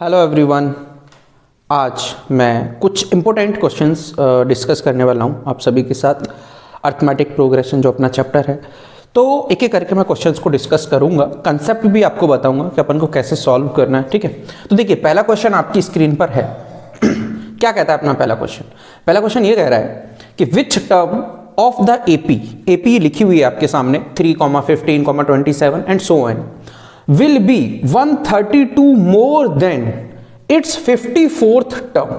Hello everyone. आज मैं कुछ इम्पोर्टेंट क्वेश्चंस डिस्कस करने वाला हूं आप सभी के साथ। अर्थमेटिक प्रोग्रेशन जो अपना चैप्टर है, तो एक एक करके मैं क्वेश्चंस को डिस्कस करूंगा, कंसेप्ट भी आपको बताऊंगा कि अपन को कैसे सॉल्व करना है। ठीक है, तो देखिए पहला क्वेश्चन आपकी स्क्रीन पर है। क्या कहता है अपना पहला क्वेश्चन? पहला क्वेश्चन ये कह रहा है कि which term of the AP लिखी हुई है आपके सामने 3,15,27 and so on will be 132 more than its 54th term।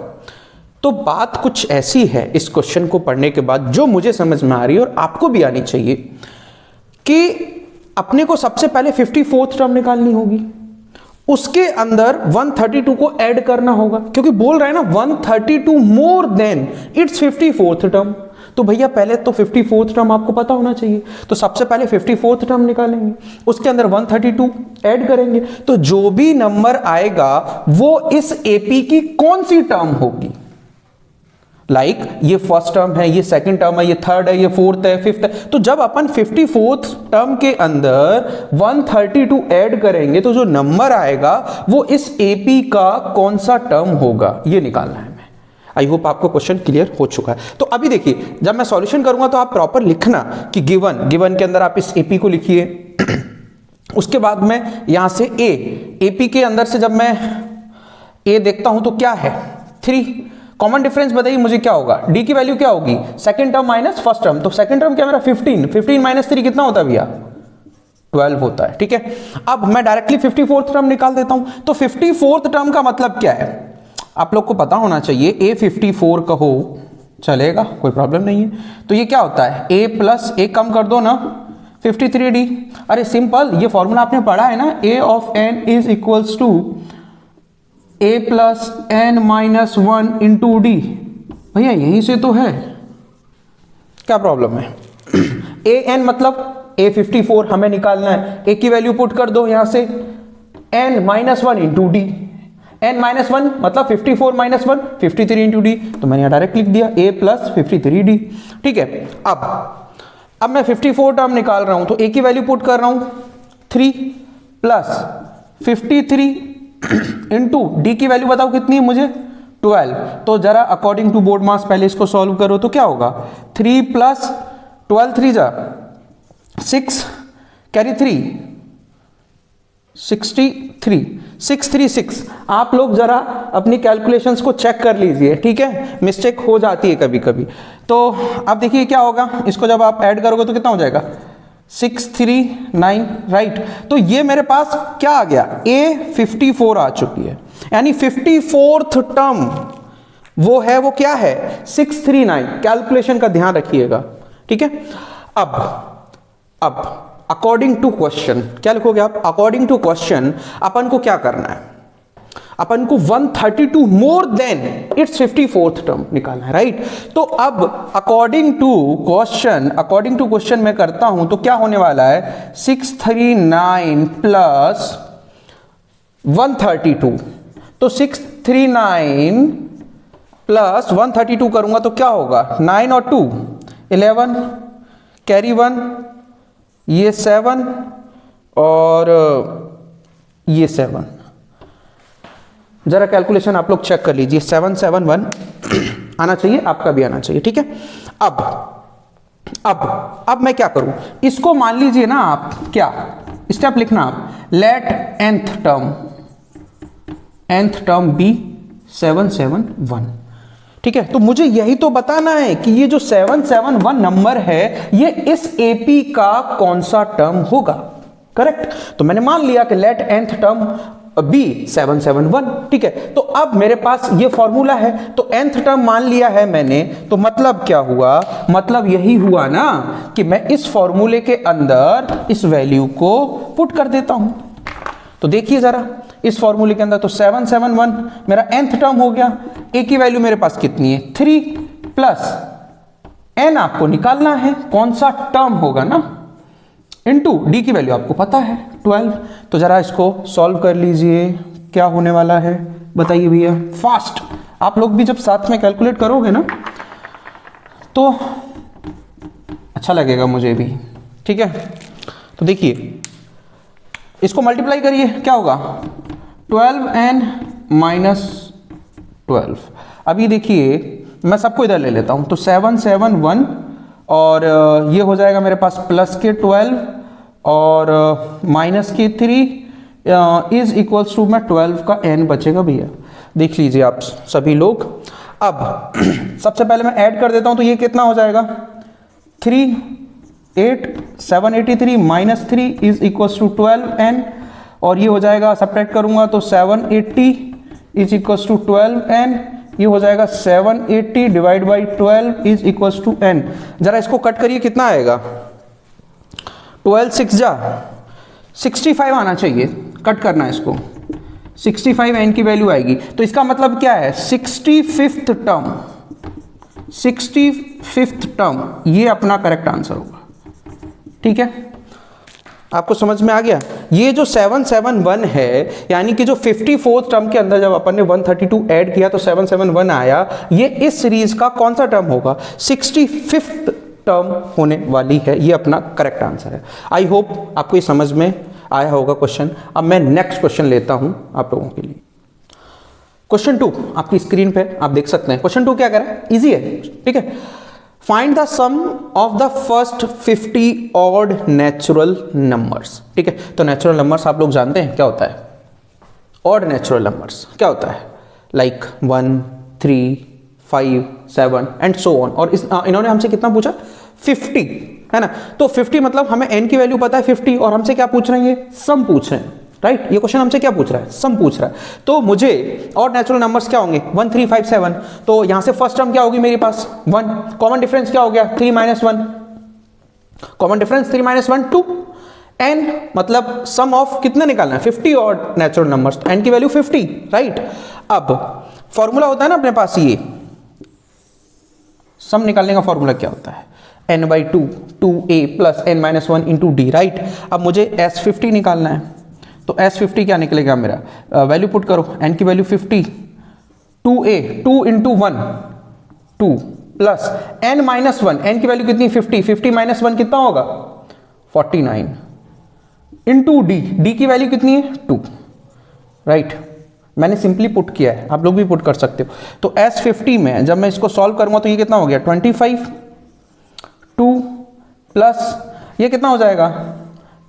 तो बात कुछ ऐसी है इस क्वेश्चन को पढ़ने के बाद जो मुझे समझ में आ रही है और आपको भी आनी चाहिए कि अपने को सबसे पहले 54th टर्म निकालनी होगी, उसके अंदर 132 को ऐड करना होगा, क्योंकि बोल रहा है ना 132 more than it's 54th term. तो भैया पहले तो 54th टर्म आपको पता होना चाहिए, तो सबसे पहले 54th टर्म निकालेंगे, उसके अंदर 132 ऐड करेंगे, तो जो भी नंबर आएगा वो इस एपी की कौन सी टर्म होगी। लाइक ये फर्स्ट टर्म है, ये सेकंड टर्म है, ये थर्ड है, ये फोर्थ है, फिफ्थ है। तो जब अपन 54th टर्म के अंदर 132 ऐड करेंगे तो जो नंबर आएगा वो इस एपी का कौन सा टर्म होगा, ये निकालना है। आई होप आपको क्वेश्चन क्लियर हो चुका है। तो अभी देखिए जब मैं सॉल्यूशन करूंगा तो आप प्रॉपर लिखना कि गिवन के अंदर आप इस एपी को लिखिए। उसके बाद में यहां से एपी के अंदर से जब मैं ए देखता हूं तो क्या है 3। कॉमन डिफरेंस बताइए मुझे क्या होगा, डी की वैल्यू क्या होगी, second term minus first term. तो सेकंड टर्म क्या मेरा 15 माइनस 3 कितना होता है भैया, 12 होता है। ठीक है, अब मैं डायरेक्टली 54th टर्म निकाल देता हूं। तो 54th टर्म का मतलब क्या है आप लोग को पता होना चाहिए। A54 कहो चलेगा, कोई प्रॉब्लम नहीं है। तो ये क्या होता है, A प्लस ए कम कर दो ना 53D। अरे सिंपल, ये फॉर्मूला आपने पढ़ा है ना, A of n is equals to A plus n minus 1 into D. भैया यहीं से तो है, क्या प्रॉब्लम है। an मतलब A54 हमें निकालना है, A की वैल्यू पुट कर दो यहां से n minus 1 into D. n minus 1 मतलब 54 माइनस 1 53 इंटू डी। तो मैंने यहां डायरेक्ट लिख दिया A प्लस 53D। ठीक है, अब मैं 54 टर्म निकाल रहा हूं तो A की वैल्यू पुट कर रहा हूं 3 प्लस 53 इंटू डी की वैल्यू बताओ कितनी है मुझे, 12। तो जरा अकॉर्डिंग टू बोर्ड मास पहले इसको सॉल्व करो तो क्या होगा, 3 प्लस 12 3 जा 6 कैरी 3 63 636। आप लोग जरा अपनी कैलकुलेशंस को चेक कर लीजिए, ठीक है, मिस्टेक हो जाती है कभी कभी। तो अब देखिए क्या होगा, इसको जब आप ऐड करोगे तो कितना हो जाएगा 639, राइट। तो ये मेरे पास क्या आ गया, A54 आ चुकी है, यानी 54th टर्म वो है, वो क्या है 639। कैलकुलेशन का ध्यान रखिएगा, ठीक है। अब अकॉर्डिंग टू क्वेश्चन क्या लिखोगे आप, अकॉर्डिंग टू क्वेश्चन अपन को क्या करना है, अपन को 132 more than it's 54th term निकालना है, राइट। तो अब अकॉर्डिंग टू क्वेश्चन मैं करता हूं तो क्या होने वाला है 639 प्लस 132। तो 639 प्लस 132 करूंगा तो क्या होगा, 9 और 2 11 कैरी 1, ये 7 और ये 7। जरा कैलकुलेशन आप लोग चेक कर लीजिए, 771 आना चाहिए, आपका भी आना चाहिए, ठीक है। अब मैं क्या करूं, इसको मान लीजिए ना आप, क्या स्टेप लिखना आप, लेट nth टर्म बी 771। ठीक है, तो मुझे यही तो बताना है कि ये जो 771 नंबर है ये इस एपी का कौन सा टर्म होगा, करेक्ट। तो मैंने मान लिया कि लेट nth टर्म बी 771, ठीक है। तो अब मेरे पास ये फॉर्मूला है, तो nth टर्म मान लिया है मैंने, तो मतलब क्या हुआ, मतलब यही हुआ ना कि मैं इस फॉर्मूले के अंदर इस वैल्यू को पुट कर देता हूं। तो देखिए जरा इस फॉर्मूले के अंदर, तो 771 मेरा nth टर्म हो गया। A की वैल्यू मेरे पास कितनी है 3 प्लस n आपको निकालना है कौन सा टर्म होगा ना, इनटू डी की वैल्यू आपको पता है 12। तो जरा इसको सॉल्व कर लीजिए, क्या होने वाला है बताइए भैया, फास्ट। आप लोग भी जब साथ में कैलकुलेट करोगे ना तो अच्छा लगेगा मुझे भी, ठीक है। तो देखिए इसको मल्टीप्लाई करिए, क्या होगा 12n -12। अभी देखिए मैं सबको इधर ले लेता हूं, तो 7 7 1 और ये हो जाएगा मेरे पास प्लस के 12 और माइनस के 3 इज इक्वल्स टू, मैं 12 का n बचेगा भैया, देख लीजिए आप सभी लोग। अब सबसे पहले मैं ऐड कर देता हूं, तो ये कितना हो जाएगा 3 8 783 minus 3 is equals to 12n, और ये हो जाएगा सब्ट्रैक्ट करूंगा तो 780 इज इक्वल्स टू 12n, ये हो जाएगा 780 divide by 12 is equals to n। जरा इसको कट करिए, कितना आएगा 12 6 जा 65 आना चाहिए, कट करना है इसको, 65 n की वैल्यू आएगी। तो इसका मतलब क्या है 65th टर्म, 65th टर्म ये अपना करेक्ट आंसर होगा। ठीक है, आपको समझ में आ गया। ये जो 771 है यानी कि जो 54th टर्म के अंदर जब अपन ने 132 ऐड किया तो 771 आया, ये इस सीरीज का कौन सा टर्म होगा 65th टर्म होने वाली है, ये अपना करेक्ट आंसर है। आई होप आपको ये समझ में आया होगा क्वेश्चन। अब मैं नेक्स्ट क्वेश्चन लेता हूं आप लोगों के लिए। क्वेश्चन 2 आपकी स्क्रीन पे आप देख सकते हैं। क्वेश्चन 2 क्या कह रहा है, इजी है, ठीक है। Find the sum of the first 50 odd natural numbers. ठीक है, तो नेचुरल नंबर्स आप लोग जानते हैं क्या होता है, ऑड नेचुरल नंबर्स क्या होता है, लाइक 1 3 5 7 एंड सो ऑन। और इन्होंने हमसे कितना पूछा 50, है ना। तो 50 मतलब हमें n की वैल्यू पता है 50, और हमसे क्या पूछ रहे हैं, ये सम पूछ रहे हैं, राइट। ये क्वेश्चन हमसे क्या पूछ रहा है, सम पूछ रहा है। तो मुझे और नेचुरल नंबर्स क्या होंगे 1 3 5 7, तो यहां से फर्स्ट टर्म क्या होगी मेरे पास 1, कॉमन डिफरेंस क्या हो गया 3 - 1, कॉमन डिफरेंस 3 - 1 2, n मतलब सम ऑफ कितना निकालना है 50 और नेचुरल नंबर्स, n की वैल्यू 50, राइट। अब फॉर्मूला होता है ना अपने पास, ये सम निकालने का फॉर्मूला क्या होता है n/2 2a + n - 1 × d, right. अब मुझे s50 निकालना है, तो S50 क्या निकलेगा मेरा, वैल्यू पुट करो, n की value 50, 2a 2 × 1 2 plus n - 1, n की वैल्यू कितनी 50, 50 - 1 कितना होगा 49 इंटू d की वैल्यू कितनी है 2, राइट। मैंने सिंपली पुट किया है, आप लोग भी पुट कर सकते हो। तो S50 में जब मैं इसको सॉल्व करूंगा तो ये कितना हो गया 25 2 प्लस ये कितना हो जाएगा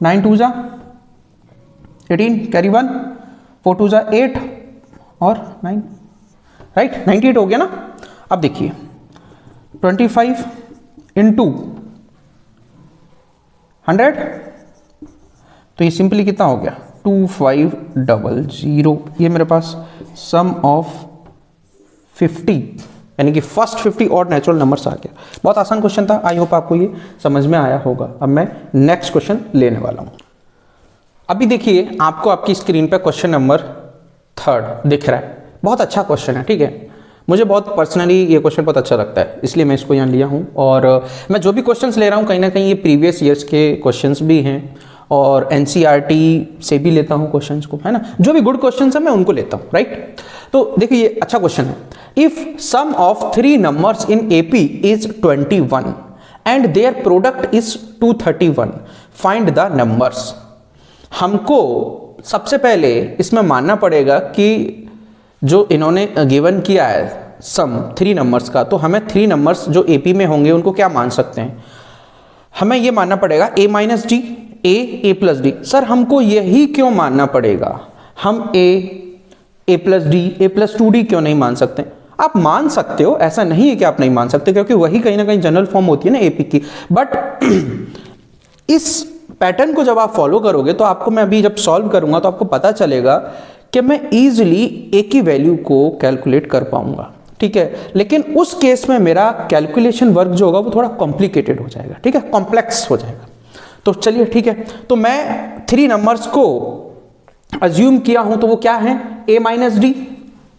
9 2 जा 18 कैरी 1 4 2 जा 8 और 9, राइट 98 हो गया ना। अब देखिए 25 इंटू 100, तो ये सिंपली कितना हो गया 2500। ये मेरे पास सम ऑफ 50 यानी कि फर्स्ट 50 और नेचुरल नंबर्स आ गया। बहुत आसान क्वेश्चन था, आई होप आपको ये समझ में आया होगा। अब मैं नेक्स्ट क्वेश्चन लेने वाला हूं। अभी देखिए आपको आपकी स्क्रीन पे क्वेश्चन नंबर 3 दिख रहा है, बहुत अच्छा क्वेश्चन है, ठीक है। मुझे बहुत पर्सनली ये क्वेश्चन बहुत अच्छा लगता है, इसलिए मैं इसको यहाँ लिया हूँ। और मैं जो भी क्वेश्चंस ले रहा हूँ कहीं ना कहीं ये प्रीवियस ईयर्स के क्वेश्चंस भी हैं और NCERT से भी लेता हूँ क्वेश्चंस को, है ना। जो भी गुड क्वेश्चंस है मैं उनको लेता हूँ, राइट। तो देखिए ये अच्छा क्वेश्चन है। If sum of 3 numbers in AP is 21 and their product is 231, find the numbers. हमको सबसे पहले इसमें मानना पड़ेगा कि जो इन्होंने गिवन किया है सम 3 नंबर्स का, तो हमें 3 नंबर्स जो AP में होंगे उनको क्या मान सकते हैं, हमें ये मानना पड़ेगा a - d a + d। Sir हमको यही क्यों मानना पड़ेगा, हम a + d a + 2d क्यों नहीं मान सकते। आप मान सकते हो, ऐसा नहीं है कि आप नहीं मान सकते, क्योंकि वही कहीं ना कहीं जनरल फॉर्म होती है ना AP की। बट इस पैटर्न को जब आप फॉलो करोगे तो आपको, मैं अभी जब सॉल्व करूंगा तो आपको पता चलेगा कि मैं इजीली a की वैल्यू को कैलकुलेट कर पाऊंगा, ठीक है। लेकिन उस केस में मेरा कैलकुलेशन वर्क जो होगा वो थोड़ा कॉम्प्लिकेटेड हो जाएगा, ठीक है, कॉम्प्लेक्स हो जाएगा। तो चलिए ठीक है, तो मैं 3 नंबर्स को अज्यूम किया हूं, तो वो क्या है a - d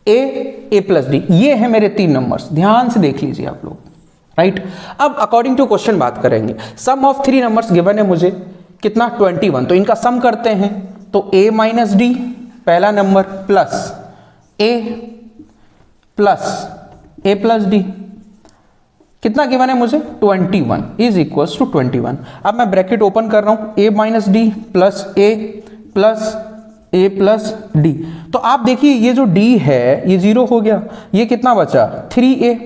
a + d, ये है मेरे 3 नंबर्स। ध्यान से देख लीजिए आप लोग, राइट। अब अकॉर्डिंग टू क्वेश्चन बात करेंगे। सम ऑफ 3 नंबर्स गिवन है मुझे कितना 21, तो इनका सम करते हैं। तो a - d पहला नंबर प्लस a + d कितना गिवन है मुझे 21 इज इक्वल्स टू 21। अब मैं ब्रैकेट ओपन कर रहा हूं, a - d + a + A plus D. तो आप देखिए ये जो डी है ये 0 हो गया, ये कितना बचा 3a,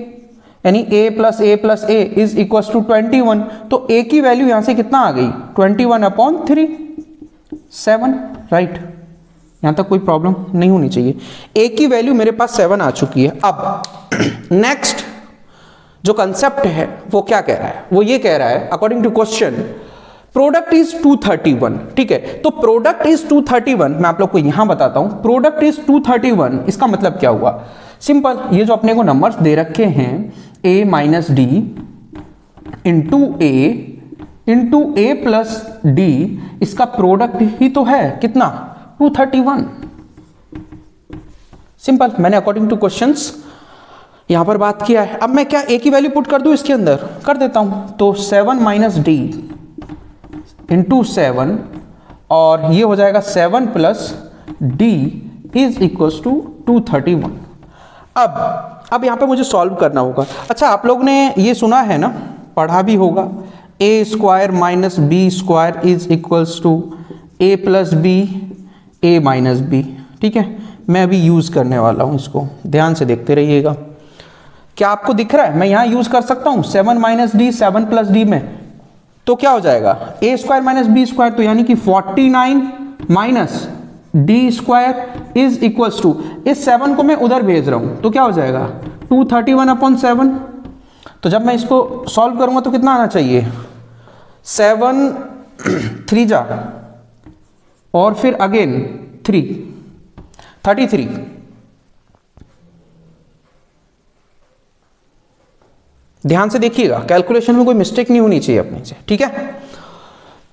यानी a plus a is equal to 21। तो a की वैल्यू यहां से कितना आ गई 21/3, 7, राइट। यहां तक कोई प्रॉब्लम नहीं होनी चाहिए। a की वैल्यू मेरे पास 7 आ चुकी है। अब नेक्स्ट जो कंसेप्ट है वो क्या कह रहा है, वो ये कह रहा है according to question product is 231, ठीक है। तो प्रोडक्ट इज 231, मैं आप लोग को यहां बताता हूं प्रोडक्ट इज 231, इसका मतलब क्या हुआ, सिंपल, ये जो अपने को नंबर्स दे रखे हैं a minus D into A plus D, इसका प्रोडक्ट ही तो है कितना 231, सिंपल। मैंने अकॉर्डिंग टू क्वेश्चंस यहां पर बात किया है। अब मैं क्या a की वैल्यू पुट कर दूं इसके अंदर, कर देता हूं। तो 7 माइनस डी इंटू 7, और ये हो जाएगा 7 plus D is equal to 231। अब यहां पे मुझे सॉल्व करना होगा। अच्छा, आप लोग ने ये सुना है ना, पढ़ा भी होगा, a square minus B square is equals to a plus b a minus b, ठीक है। मैं अभी यूज करने वाला हूं इसको, ध्यान से देखते रहिएगा। क्या आपको दिख रहा है, मैं यहां यूज कर सकता हूं 7 माइनस डी 7 प्लस डी में, तो क्या हो जाएगा A square minus B square, तो यानी कि 49 minus D square is equals to, इस 7 को मैं उधर भेज रहा हूं तो क्या हो जाएगा 231/7। तो जब मैं इसको सॉल्व करूंगा तो कितना आना चाहिए 7 3 जा और फिर अगेन 3, 33। ध्यान से देखिएगा, कैलकुलेशन में कोई मिस्टेक नहीं होनी चाहिए अपने से, ठीक है।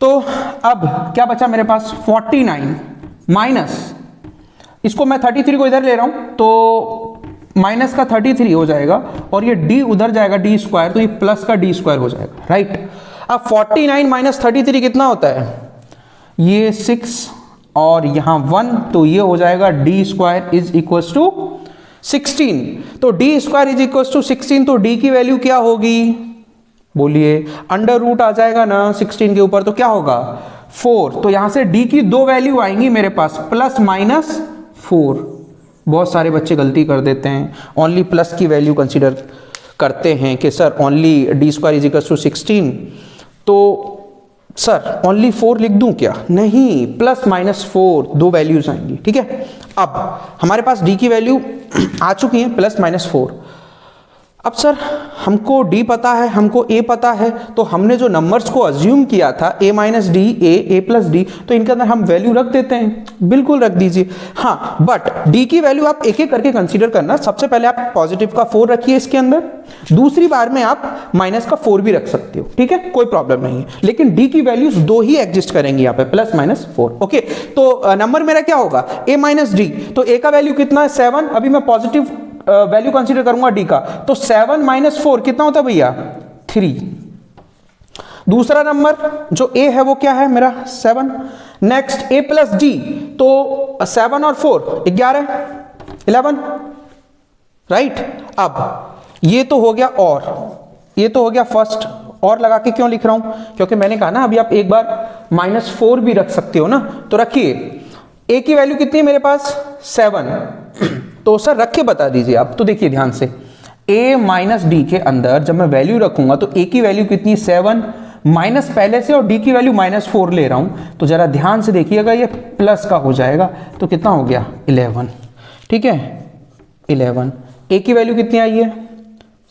तो अब क्या बचा मेरे पास 49 माइनस, इसको मैं 33 को इधर ले रहा हूं तो माइनस का 33 हो जाएगा, और ये d उधर जाएगा d स्क्वायर, तो ये प्लस का d स्क्वायर हो जाएगा, राइट। अब 49 माइनस 33 कितना होता है, ये 6 और यहां 1, तो ये हो जाएगा d square is equal to 16। तो d square is equal to 16, तो d की वैल्यू क्या होगी, बोलिए, अंडर रूट आ जाएगा ना 16 के ऊपर, तो क्या होगा 4। तो यहां से d की 2 वैल्यू आएंगी मेरे पास, प्लस माइनस 4। बहुत सारे बच्चे गलती कर देते हैं, ओनली प्लस की वैल्यू कंसीडर करते हैं कि sir only d square is equal to 16, तो सर ओनली 4 लिख दूं क्या, नहीं, प्लस माइनस 4 2 वैल्यूज आएंगी, ठीक है। अब हमारे पास d की वैल्यू आ चुकी है प्लस माइनस 4। अब सर हमको d पता है, हमको a पता है, तो हमने जो नंबर्स को अज्यूम किया था a minus D a plus D, तो इनके अंदर हम वैल्यू रख देते हैं, बिल्कुल रख दीजिए। हाँ, बट d की वैल्यू आप एक एक करके कंसीडर करना। सबसे पहले आप पॉजिटिव का 4 रखिए इसके अंदर, दूसरी बार में आप माइनस का 4 भी रख सकते हो, ठीक है, कोई प्रॉब्लम नहीं है। लेकिन d की वैल्यूज 2 ही एग्जिस्ट करेंगी यहाँ पे, प्लस माइनस 4, ओके। तो नंबर मेरा क्या होगा a माइनस डी, तो a का वैल्यू कितना है 7, अभी मैं पॉजिटिव वैल्यू कंसीडर करूंगा d का, तो 7 माइनस 4 कितना होता है भैया 3। दूसरा नंबर जो a है वो क्या है मेरा 7। नेक्स्ट a प्लस d, तो 7 और 4 11 11, राइट। अब ये तो हो गया, और ये तो हो गया फर्स्ट, और लगा के क्यों लिख रहा हूं, क्योंकि मैंने कहा ना अभी आप एक बार माइनस 4 भी रख सकते हो ना, तो रखिए। a की वैल्यू कितनी है मेरे पास 7, तो सर रख के बता दीजिए आप। तो देखिए ध्यान से, a माइनस डी के अंदर जब मैं वैल्यू रखूंगा तो a की वैल्यू कितनी 7 माइनस पहले से, और d की वैल्यू माइनस 4 ले रहा हूं, तो जरा ध्यान से देखिएगा, ये प्लस का हो जाएगा, तो कितना हो गया 11, ठीक है 11। a की वैल्यू कितनी आई है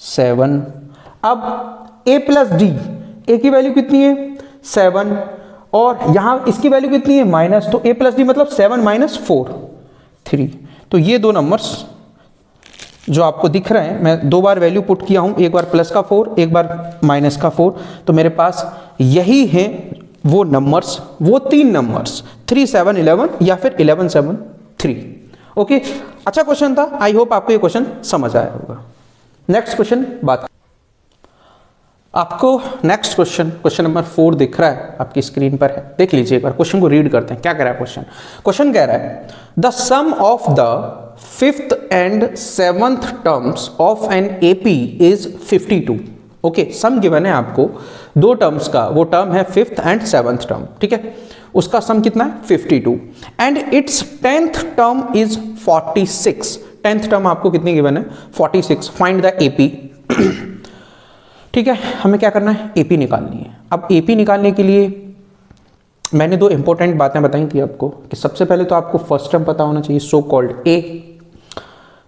7। अब a प्लस डी, a की वैल्यू कितनी है 7, और यहां इसकी वैल्यू कितनी है माइनस, तो a प्लस डी मतलब 7 माइनस 4 3। तो ये 2 नंबर्स जो आपको दिख रहे हैं, मैं 2 बार वैल्यू पुट किया हूं, एक बार प्लस का 4 एक बार माइनस का 4, तो मेरे पास यही है वो नंबर्स, वो 3 नंबर्स 3 7 11 या फिर 11 7 3, ओके। अच्छा क्वेश्चन था, आई होप आपको ये क्वेश्चन समझ आया होगा। नेक्स्ट क्वेश्चन बात, आपको नेक्स्ट क्वेश्चन नंबर 4 दिख रहा है आपकी स्क्रीन पर है, देख लीजिए एक बार, क्वेश्चन को रीड करते हैं क्या कह रहा है क्वेश्चन। क्वेश्चन कह रहा है the sum of the 5th and 7th terms of an AP is 52, okay. Sum given है आपको 2 टर्म्स का, वो टर्म है 5th and 7th टर्म, ठीक है। उसका सम कितना है 52 and it's 10th term is 46। 10th term आपको कितनी गिवन है 46। Find the AP. ठीक है, हमें क्या करना है एपी निकालनी है। अब एपी निकालने के लिए मैंने दो इंपॉर्टेंट बातें बताई थी आपको कि सबसे पहले तो आपको फर्स्ट टर्म पता होना चाहिए सो कॉल्ड ए,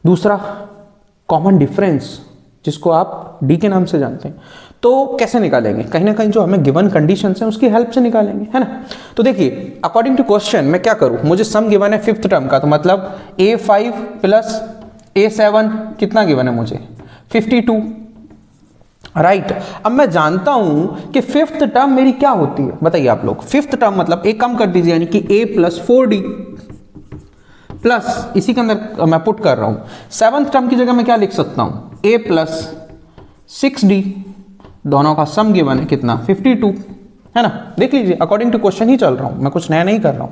दूसरा कॉमन डिफरेंस जिसको आप डी के नाम से जानते हैं। तो कैसे निकालेंगे, कहीं ना कहीं जो हमें गिवन कंडीशंस हैं उसकी हेल्प से निकालेंगे, है ना। तो देखिए अकॉर्डिंग टू क्वेश्चन मैं क्या करूं, मुझे सम गिवन है 5th टर्म का, तो मतलब A5 प्लस A7 कितना गिवन है मुझे 52, राइट। अब मैं जानता हूं कि 5th टर्म मेरी क्या होती है, बताइए आप लोग। 5th टर्म मतलब एक कम कर दीजिए, यानी कि A प्लस 4D प्लस इसी के अंदर मैं पुट कर रहा हूं 7th टर्म की जगह मैं क्या लिख सकता हूं A प्लस 6D, दोनों का सम गिवन है कितना 52, है ना। देख लीजिए अकॉर्डिंग टू क्वेश्चन ही चल रहा हूं मैं, कुछ नया नहीं कर रहा हूं।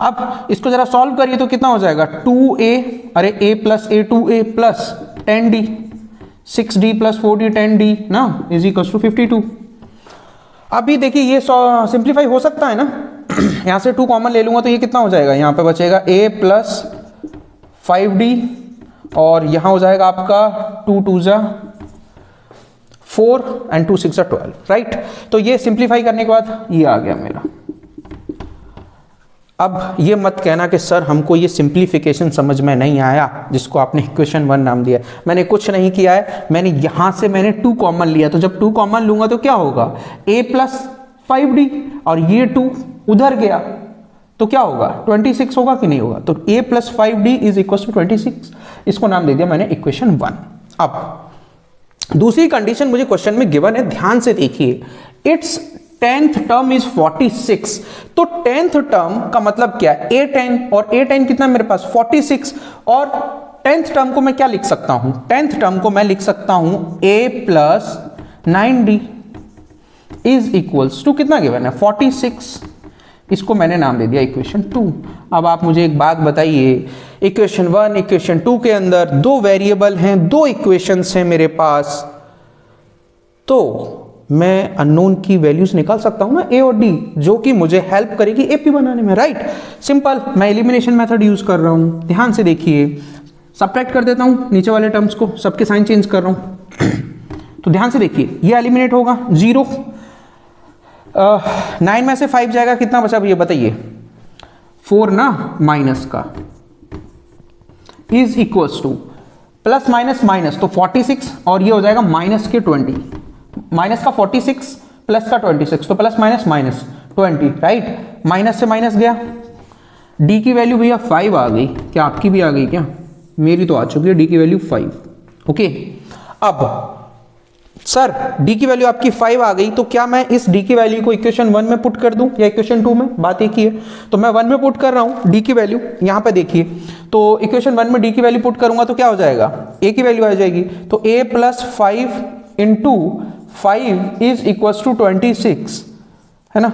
अब इसको जरा सॉल्व करिए तो कितना हो जाएगा 2A, अरे A plus A 2A plus 10D 6D plus 4D 10D ना इज इक्वल टू 52। अभी देखिए ये सिंप्लीफाई हो सकता है ना, यहां से 2 कॉमन ले लूंगा तो ये कितना हो जाएगा, यहां पे बचेगा A प्लस 5D और यहां हो जाएगा आपका 2 2 जा 4 एंड 2 6 जा 12, राइट। तो ये सिंप्लीफाई करने के बाद ये आ गया मेरा। अब ये मत कहना कि सर हमको ये सिंप्लीफिकेशन समझ में नहीं आया जिसको आपने इक्वेशन 1 नाम दिया। मैंने कुछ नहीं किया है, मैंने यहां से मैंने 2 कॉमन लिया, तो जब 2 कॉमन लूंगा तो क्या होगा A प्लस 5D और ये 2 उधर गया तो क्या होगा 26 होगा कि नहीं होगा। तो A plus 5D is equal to 26, इसको नाम दे दिया मैंने इक्वेशन 1। अब दूसरी कंडीशन मुझे क्वेश्चन में गिवन है, ध्यान से देखिए, इट्स 10th टर्म इज 46। तो 10th टर्म का मतलब क्या है A10 और A10 कितना मेरे पास 46, और 10th टर्म को मैं क्या लिख सकता हूं, 10th टर्म को मैं लिख सकता हूं A plus 9D is equals to कितना गिवन है 46, इसको मैंने नाम दे दिया इक्वेशन 2। अब आप मुझे एक बात बताइए, इक्वेशन 1 इक्वेशन 2 के अंदर 2 वेरिएबल हैं, 2 इक्वेशंस हैं मेरे पास, तो मैं अननोन की वैल्यूज निकाल सकता हूं ना A और D, जो कि मुझे हेल्प करेगी एपी बनाने में, राइट। सिंपल, मैं एलिमिनेशन मेथड यूज कर रहा हूं। ध्यान से देखिए, सब्ट्रैक्ट कर देता हूं नीचे वाले टर्म्स को, सबके साइन चेंज कर रहा हूं। तो ध्यान से देखिए, ये एलिमिनेट होगा 0, 9 में से 5 जाएगा, कितना बचा भैया बताइए 4 ना, माइनस का is equals two plus minus minus, तो 46 और ये हो जाएगा माइनस के 20, माइनस का 46 प्लस का 26, तो plus minus minus 20, right. Minus से माइनस गया, डी की वैल्यू भैया 5 आ गई, क्या आपकी भी आ गई क्या, मेरी तो आ चुकी है डी की वैल्यू 5, ओके। अब सर डी की वैल्यू आपकी 5 आ गई, तो क्या मैं इस डी की वैल्यू को इक्वेशन 1 में पुट कर दूं या इक्वेशन 2 में, बात एक ही है। तो मैं 1 में पुट कर रहा हूं डी की वैल्यू, यहां पे देखिए, तो इक्वेशन 1 में डी की वैल्यू पुट करूंगा तो क्या हो जाएगा ए की वैल्यू आ जाएगी, तो a plus 5 into 5 is equal to 26, है ना।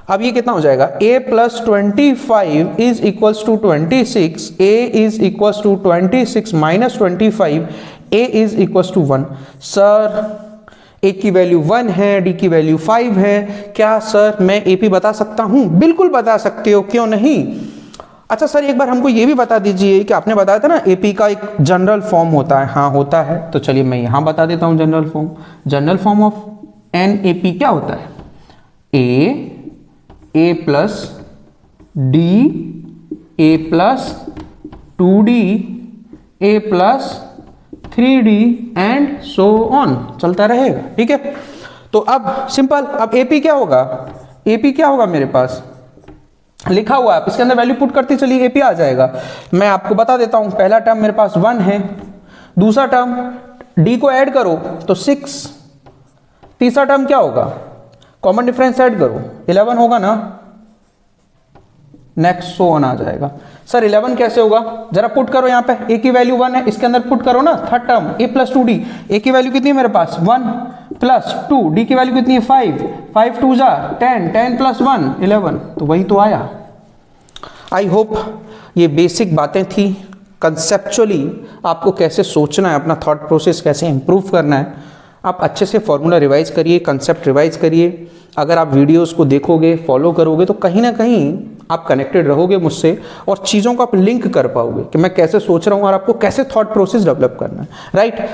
अब ये कितना हो जाएगा a plus 25 is equal to 26, a is equal to 26 minus 25, a is equal to 1। Sir a की वैल्यू 1 है, d की वैल्यू 5 है, क्या सर मैं AP बता सकता हूं? बिल्कुल बता सकते हो, क्यों नहीं। अच्छा सर एक बार हमको ये भी बता दीजिए कि आपने बताया था ना AP का एक जनरल फॉर्म होता है, हाँ होता है, तो चलिए मैं यहां बता देता हूं general form. General form of NAP क्या होता है, A plus D, A plus 2D, A plus 3D and so on, चलता रहेगा, ठीक है। तो अब सिंपल, अब AP क्या होगा, AP क्या होगा मेरे पास लिखा हुआ है, आप इसके अंदर वैल्यू पुट करते चलिए AP आ जाएगा। मैं आपको बता देता हूं, पहला टर्म मेरे पास 1 है, दूसरा टर्म D को ऐड करो तो 6, तीसरा टर्म क्या होगा, कॉमन डिफरेंस ऐड करो 11 होगा ना, नेक्स्ट सो ऑन आ जाएगा। सर 11 कैसे होगा, जरा पुट करो, यहाँ पे A की वैल्यू 1 है, इसके अंदर पुट करो ना, third term A plus 2D, A की वैल्यू कितनी है मेरे पास 1 प्लस 2, D की वैल्यू कितनी है 5, 5 2 जा 10, 10 प्लस 1 11, तो वही तो आया। आई होप ये बेसिक बातें थी, कंसेप्चुअली आपको कैसे सोचना है, अपना थॉट प्रोसेस कैसे इंप्रूव करना है, आप अच्छे से फॉर्मूला रिवाइज करिए, कंसेप्ट रिवाइज करिए, अगर आप वीडियोस को देखोगे, फॉलो करोगे, तो कहीं ना कहीं आप कनेक्टेड रहोगे मुझसे और चीज़ों को आप लिंक कर पाओगे कि मैं कैसे सोच रहा हूँ और आपको कैसे थॉट प्रोसेस डेवलप करना है, राइट।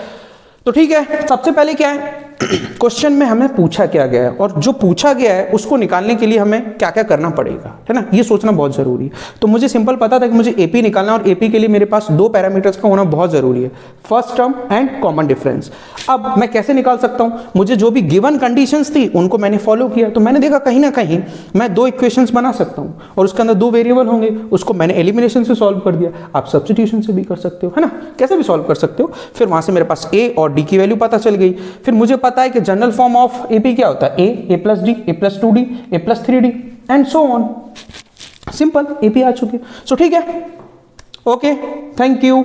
तो ठीक है, सबसे पहले क्या है, क्वेश्चन में हमें पूछा क्या गया है और जो पूछा गया है उसको निकालने के लिए हमें क्या क्या करना पड़ेगा, है ना, ये सोचना बहुत जरूरी है। तो मुझे सिंपल पता था कि मुझे एपी निकालना और एपी के लिए मेरे पास दो पैरामीटर्स का होना बहुत जरूरी है, first term and common difference. अब मैं कैसे निकाल सकता हूं, मुझे जो भी गिवन कंडीशंस थी उनको मैंने फॉलो किया, तो मैंने देखा कहीं ना कहीं मैं दो इक्वेशंस बना सकता हूं और उसके अंदर दो वेरिएबल होंगे, उसको मैंने एलिमिनेशन से सॉल्व कर दिया। आप सब्स्टिट्यूशन से भी कर सकते हो, है ना, कैसे भी सॉल्व कर सकते हो। फिर वहां से मेरे पास ए और डी की वैल्यू पता चल गई। फिर मुझे पता है कि जनरल फॉर्म ऑफ एपी क्या होता है, a plus d, a plus 2डी, ए प्लस 3डी and so on. Simple, AP आ चुकी है। सो ठीक है, ओके, थैंक यू।